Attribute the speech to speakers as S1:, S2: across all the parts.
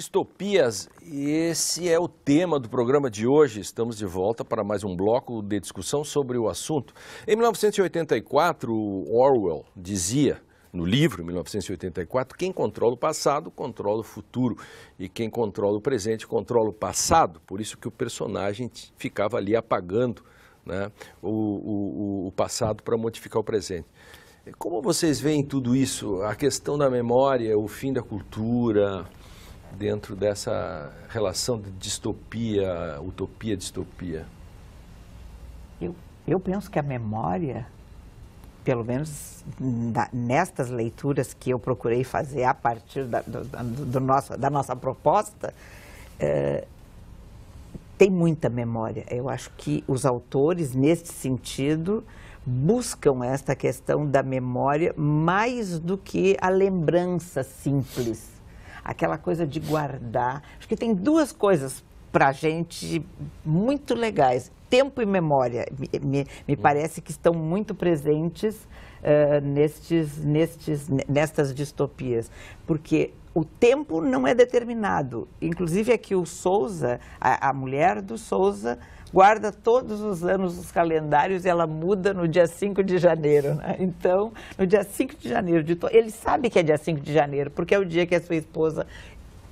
S1: Distopias, esse é o tema do programa de hoje. Estamos de volta para mais um bloco de discussão sobre o assunto. Em 1984, Orwell dizia, no livro 1984, quem controla o passado, controla o futuro. E quem controla o presente, controla o passado. Por isso que o personagem ficava ali apagando, né, o passado para modificar o presente. Como vocês veem tudo isso? A questão da memória, o fim da cultura, dentro dessa relação de distopia, utopia, distopia?
S2: Eu penso que a memória, pelo menos nestas leituras que eu procurei fazer a partir da nossa proposta, tem muita memória. Eu acho que os autores, neste sentido, buscam esta questão da memória mais do que a lembrança simples. Aquela coisa de guardar. Acho que tem duas coisas para a gente muito legais. Tempo e memória, me parece que estão muito presentes nestas distopias. Porque o tempo não é determinado. Inclusive aqui o Sousa, a mulher do Sousa, guarda todos os anos os calendários e ela muda no dia 5 de janeiro. Né? Então, no dia 5 de janeiro, ele sabe que é dia 5 de janeiro, porque é o dia que a sua esposa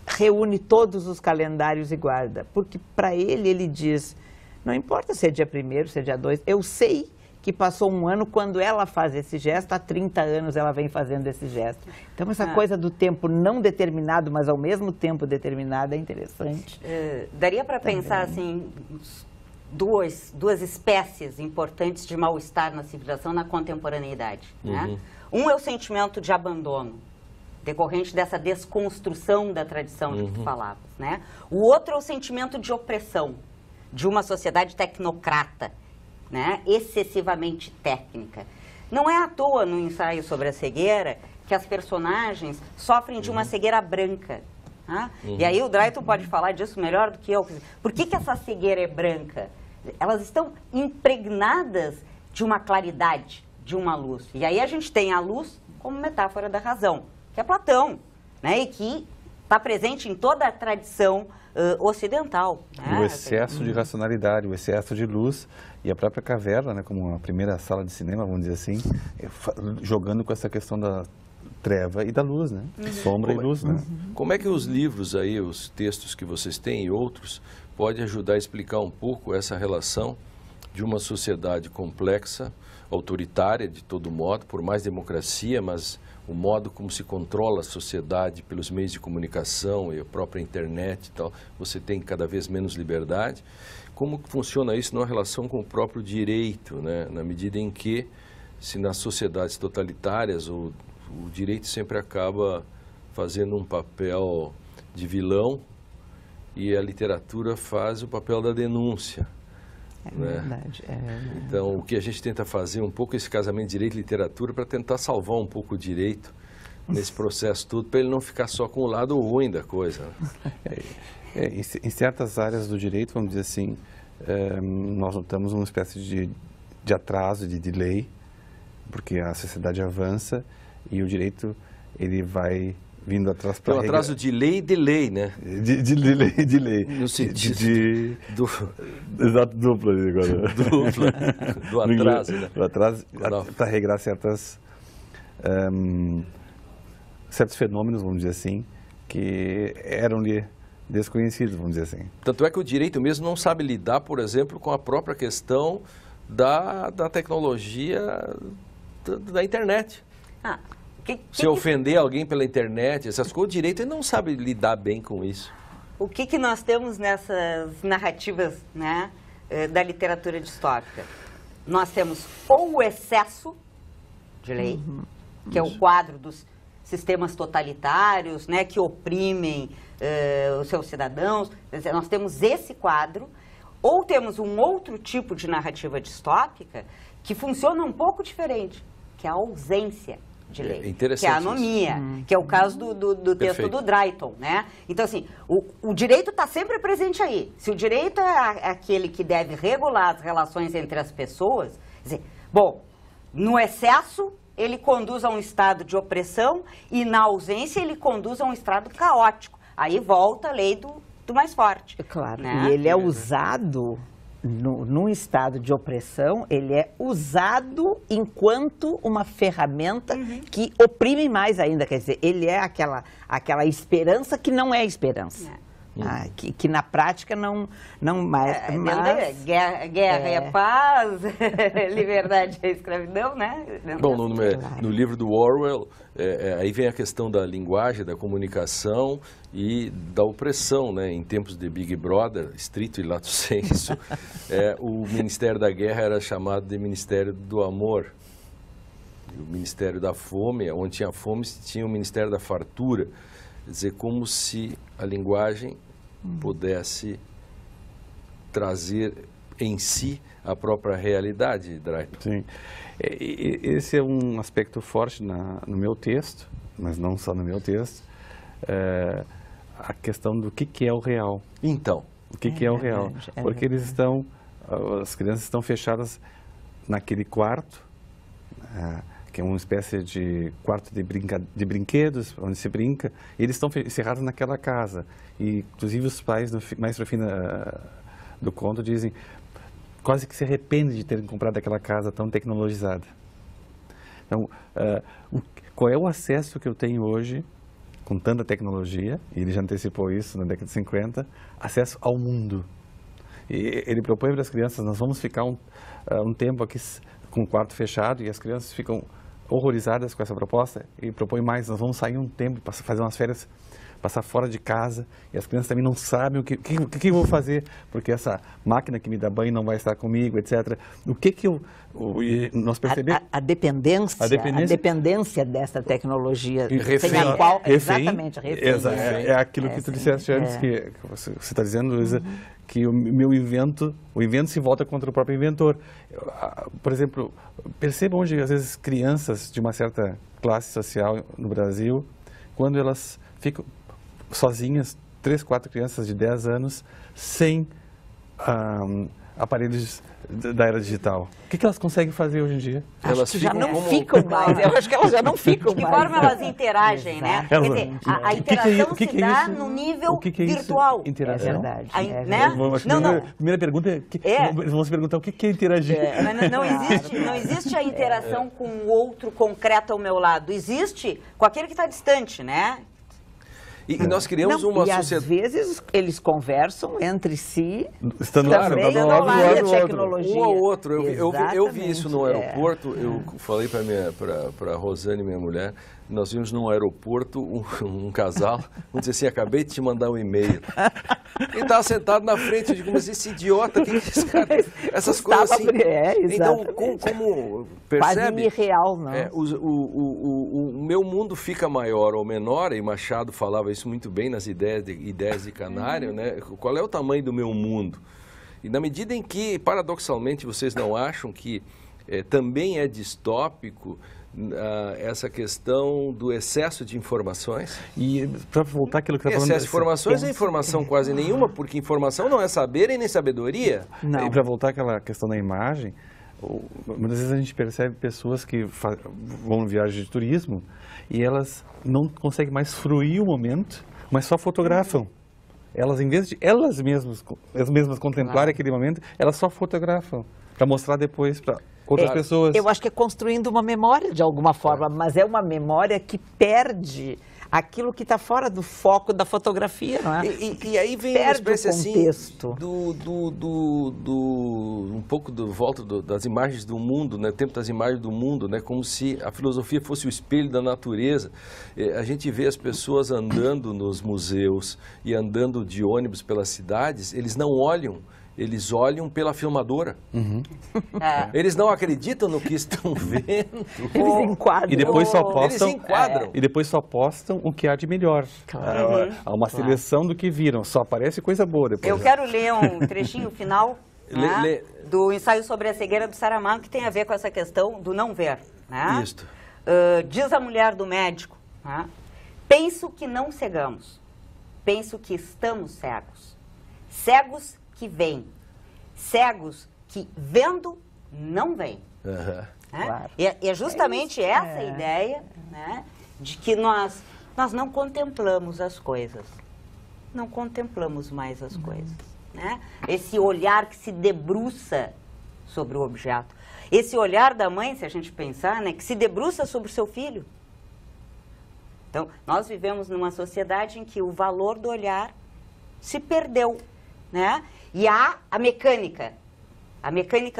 S2: reúne todos os calendários e guarda. Porque para ele diz, não importa se é dia 1º, se é dia 2, eu sei que passou um ano quando ela faz esse gesto, há 30 anos ela vem fazendo esse gesto. Então, essa coisa do tempo não determinado, mas ao mesmo tempo determinado, é interessante.
S3: Daria para pensar assim, duas espécies importantes de mal-estar na civilização na contemporaneidade. Né? Um é o sentimento de abandono, decorrente dessa desconstrução da tradição de que tu falavas. Né? O outro é o sentimento de opressão, de uma sociedade tecnocrata, né? Excessivamente técnica. Não é à toa no ensaio sobre a cegueira que as personagens sofrem de uma cegueira branca. Né? E aí o Drayton pode falar disso melhor do que eu. Por que essa cegueira é branca? Elas estão impregnadas de uma claridade, de uma luz. E aí a gente tem a luz como metáfora da razão, que é Platão, né? E que está presente em toda a tradição ocidental. Né?
S4: O excesso de racionalidade, o excesso de luz e a própria caverna, né, como a primeira sala de cinema, vamos dizer assim, jogando com essa questão da treva e da luz, né? Sombra e luz, né?
S1: Como é que os livros aí, os textos que vocês têm e outros, podem ajudar a explicar um pouco essa relação de uma sociedade complexa, autoritária de todo modo, por mais democracia, mas o modo como se controla a sociedade pelos meios de comunicação e a própria internet e tal, você tem cada vez menos liberdade. Como funciona isso numa relação com o próprio direito, né? Na medida em que, se nas sociedades totalitárias, o direito sempre acaba fazendo um papel de vilão e a literatura faz o papel da denúncia. Né?
S2: Verdade.
S1: Então, o que a gente tenta fazer um pouco esse casamento de direito e literatura para tentar salvar um pouco o direito nesse processo todo, para ele não ficar só com o lado ruim da coisa.
S4: Em certas áreas do direito, vamos dizer assim, nós notamos uma espécie de atraso, de delay, porque a sociedade avança e o direito ele vai vindo atrás para...
S1: É um atraso de lei e delay, né?
S4: De lei.
S1: No sentido
S4: Exato, dupla agora.
S1: Dupla, do atraso, né?
S4: Do atraso para regrar certos fenômenos, vamos dizer assim, que eram-lhe desconhecidos, vamos dizer assim.
S1: Tanto é que o direito mesmo não sabe lidar, por exemplo, com a própria questão da tecnologia da internet. Se ofender alguém pela internet, essas coisas, o direito ele não sabe lidar bem com isso.
S3: O que nós temos nessas narrativas, né, da literatura distópica? Nós temos ou o excesso de lei, que é o quadro dos sistemas totalitários, né, que oprimem os seus cidadãos. Quer dizer, nós temos esse quadro, ou temos um outro tipo de narrativa distópica que funciona um pouco diferente, que é a ausência de lei, que é a anomia, que é o caso do texto do Drayton, né? Então, assim, o direito está sempre presente aí. Se o direito é aquele que deve regular as relações entre as pessoas, quer dizer, bom, no excesso ele conduz a um estado de opressão e na ausência ele conduz a um estado caótico. Aí volta a lei do mais forte.
S2: Claro,
S3: né?
S2: e ele é usado, num estado de opressão, ele é usado enquanto uma ferramenta que oprime mais ainda. Quer dizer, ele é aquela esperança que não é esperança. Que na prática não mais...
S3: Guerra é paz, liberdade é escravidão, né?
S1: Bom, no livro do Orwell, aí vem a questão da linguagem, da comunicação e da opressão, né? Em tempos de Big Brother, estrito e lato sensu, o Ministério da Guerra era chamado de Ministério do Amor. E o Ministério da Fome, onde tinha fome, tinha o Ministério da Fartura. Quer dizer, como se a linguagem pudesse trazer em si a própria realidade, Drayton.
S4: Sim. Esse é um aspecto forte no meu texto, mas não só no meu texto, a questão do que é o real.
S1: Então.
S4: O que é o real. Porque as crianças estão fechadas naquele quarto, que é uma espécie de quarto de brinquedos, onde se brinca, e eles estão encerrados naquela casa. E, inclusive, os pais, mais para o fim do conto, dizem quase que se arrependem de terem comprado aquela casa tão tecnologizada. Então, qual é o acesso que eu tenho hoje, com tanta tecnologia, e ele já antecipou isso na década de 50, acesso ao mundo. E ele propõe para as crianças, nós vamos ficar um tempo aqui com o quarto fechado, e as crianças ficam horrorizadas com essa proposta e propõe mais, nós vamos sair um tempo, fazer umas férias, passar fora de casa, e as crianças também não sabem o que eu vou fazer, porque essa máquina que me dá banho não vai estar comigo, etc. O que nós percebemos?
S2: A dependência dessa tecnologia,
S1: sem
S2: a qual...
S4: Exatamente, refém. É aquilo que tu disseste antes, que você está dizendo, Luísa, que o invento se volta contra o próprio inventor. Por exemplo, percebam hoje, às vezes, crianças de uma certa classe social no Brasil, quando elas ficam sozinhas, 3, 4 crianças de 10 anos, sem aparelhos da era digital. O que elas conseguem fazer hoje em dia?
S2: Elas já não ficam mais. Eu acho que elas já não ficam mais.
S3: De que forma elas interagem, né? Quer dizer, a interação se dá no nível virtual.
S4: Interação?
S2: É verdade.
S4: Primeira pergunta vamos se perguntar o que é interagir.
S3: Mas não existe a interação com o outro concreto ao meu lado. Existe com aquele que está distante, né?
S1: E nós criamos uma sociedade...
S2: às vezes eles converam entre si,
S4: estando
S2: também
S4: lado
S2: tecnologia.
S1: Um ao outro. Eu vi isso no aeroporto, eu falei para a Rosane, minha mulher, nós vimos no aeroporto um casal, vamos dizer assim, acabei de te mandar um e-mail. Ele estava sentado na frente, eu digo, mas esse idiota, que esse cara, essas coisas assim. Então, como percebe?
S2: Quase irreal, não.
S1: O meu mundo fica maior ou menor, e Machado falava isso muito bem nas ideias de Canário, né? Qual é o tamanho do meu mundo? E na medida em que, paradoxalmente, vocês não acham que também é distópico essa questão do excesso de informações?
S4: E para voltar àquilo que você está falando...
S1: Excesso de informações é informação quase nenhuma, porque informação não é saber e nem sabedoria.
S4: Não. E para voltar àquela questão da imagem, muitas vezes a gente percebe pessoas que vão em viagem de turismo e elas não conseguem mais fruir o momento, mas só fotografam. Elas, em vez de elas mesmas contemplarem aquele momento, elas só fotografam para mostrar depois para outras pessoas.
S2: Eu acho que é construindo uma memória de alguma forma, mas é uma memória que perde aquilo que está fora do foco da fotografia, não é?
S1: E aí vem uma espécie assim um pouco do volta das imagens do mundo, né? Tempo das imagens do mundo, né? Como se a filosofia fosse o espelho da natureza. A gente vê as pessoas andando nos museus e andando de ônibus pelas cidades, eles não olham. Eles olham pela filmadora. Eles não acreditam no que estão vendo.
S2: Eles enquadram.
S4: E depois só postam,
S1: eles enquadram.
S4: E depois só postam o que há de melhor.
S2: Claro.
S4: Há uma seleção do que viram. Só aparece coisa boa depois.
S3: Eu quero ler um trechinho final do ensaio sobre a cegueira do Saramago, que tem a ver com essa questão do não ver. Né?
S1: Isto.
S3: Diz a mulher do médico, né? Penso que não cegamos. Penso que estamos cegos. Cegos que veem, cegos que vendo não veem.
S2: Claro.
S3: E é justamente essa ideia, né, de que nós não contemplamos as coisas, não contemplamos mais as coisas, né? Esse olhar que se debruça sobre o objeto. Esse olhar da mãe, se a gente pensar, né, que se debruça sobre o seu filho. Então, nós vivemos numa sociedade em que o valor do olhar se perdeu, né? E há a mecânica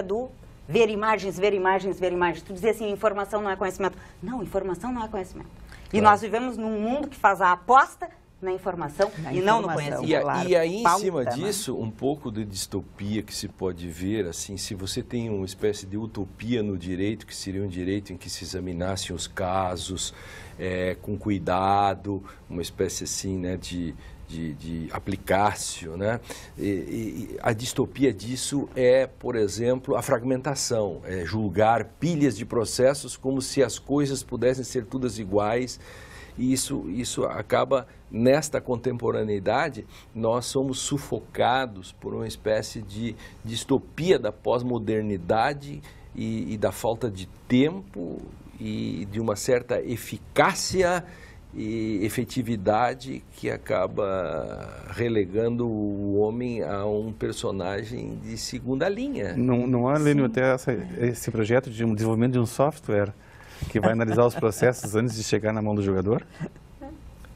S3: do ver imagens, ver imagens, ver imagens. Tu dizia assim, informação não é conhecimento. Não, informação não é conhecimento. E nós vivemos num mundo que faz a aposta na informação e não no conhecimento.
S1: E aí, em cima disso, um pouco de distopia que se pode ver, assim, se você tem uma espécie de utopia no direito, que seria um direito em que se examinassem os casos com cuidado, uma espécie assim, né, de aplicácio, né? E a distopia disso é, por exemplo, a fragmentação, é julgar pilhas de processos como se as coisas pudessem ser todas iguais. E isso acaba, nesta contemporaneidade, nós somos sufocados por uma espécie de distopia da pós-modernidade e da falta de tempo e de uma certa eficácia e efetividade que acaba relegando o homem a um personagem de segunda linha.
S4: Não há, Lênio, até esse projeto de desenvolvimento de um software que vai analisar os processos antes de chegar na mão do jogador?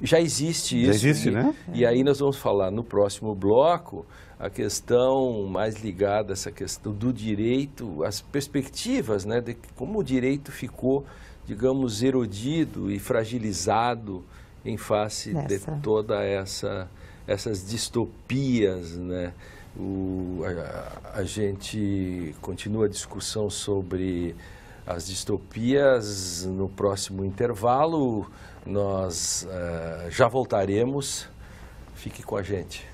S1: Já existe isso.
S4: Já existe, né?
S1: E aí nós vamos falar no próximo bloco a questão mais ligada a essa questão do direito, as perspectivas, né, de como o direito ficou, digamos, erodido e fragilizado em face de toda essas distopias, né? A gente continua a discussão sobre as distopias no próximo intervalo. Nós já voltaremos. Fique com a gente.